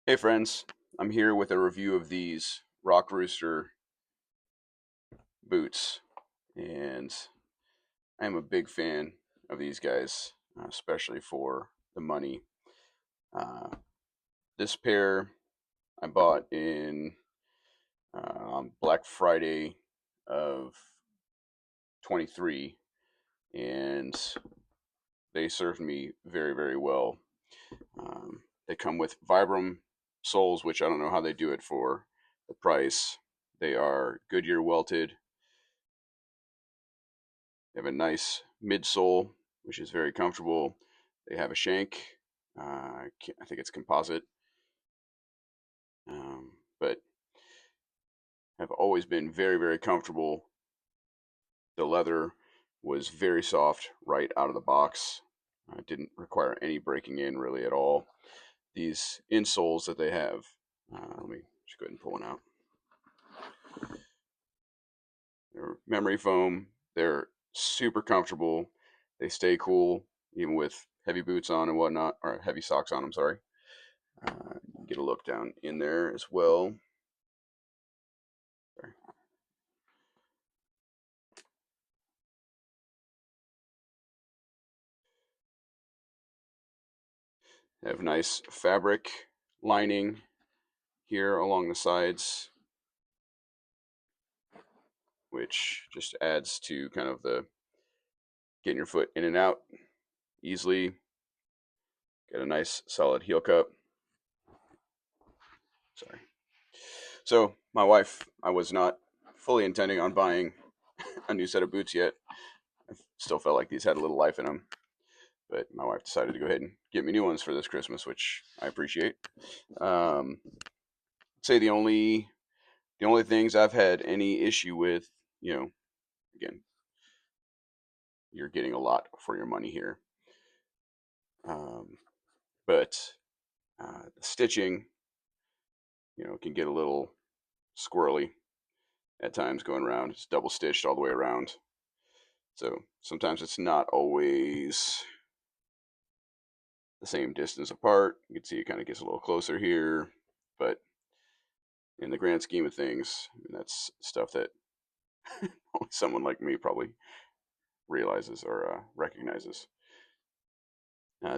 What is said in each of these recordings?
Hey friends, I'm here with a review of these Rock Rooster boots, and I'm a big fan of these guys, especially for the money. Uh, this pair I bought in on Black Friday of 23, and they served me very, very well. They come with Vibram soles, which I don't know how they do it for the price. They are Goodyear welted. They have a nice midsole, which is very comfortable. They have a shank. I think it's composite, but have always been very, very comfortable. The leather was very soft right out of the box. Didn't require any breaking in really at all. These insoles that they have, let me just go ahead and pull one out. They're memory foam. They're super comfortable. They stay cool even with heavy boots on and whatnot, or heavy socks on. I'm sorry. Get a look down in there as well. Sorry. They have nice fabric lining here along the sides, which just adds to kind of the getting your foot in and out easily. Get a nice solid heel cup. Sorry. So my wife, I was not fully intending on buying a new set of boots yet. I still felt like these had a little life in them, but my wife decided to go ahead and get me new ones for this Christmas, which I appreciate. Um, say the only things I've had any issue with, again, you're getting a lot for your money here. Um, but the stitching, can get a little squirrely at times going around. It's double stitched all the way around. So sometimes it's not always the same distance apart. You can see it kind of gets a little closer here, but in the grand scheme of things, I mean, that's stuff that only someone like me probably realizes or recognizes.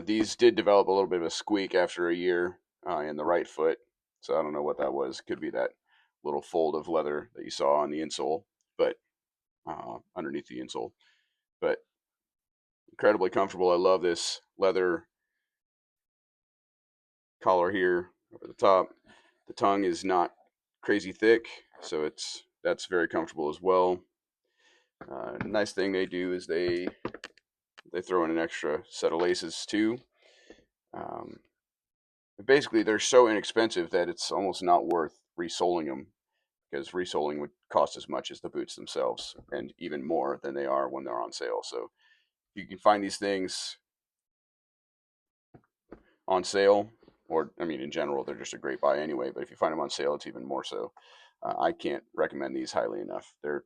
These did develop a little bit of a squeak after a year in the right foot, so I don't know what that was. Could be that little fold of leather that you saw on the insole, but underneath the insole. But incredibly comfortable. I love this leather collar here over the top. The tongue is not crazy thick, so that's very comfortable as well. Nice thing they do is they throw in an extra set of laces too. Um, Basically, they're so inexpensive that it's almost not worth resoling them because resoling would cost as much as the boots themselves and even more than they are when they're on sale. So you can find these things on sale, or I mean, in general, they're just a great buy anyway. But if you find them on sale, it's even more so. I can't recommend these highly enough. They're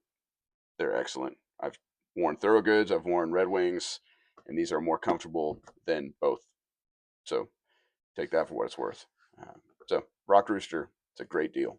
excellent. I've worn Thoroughgoods, I've worn Red Wings, and these are more comfortable than both. So take that for what it's worth. So Rock Rooster, it's a great deal.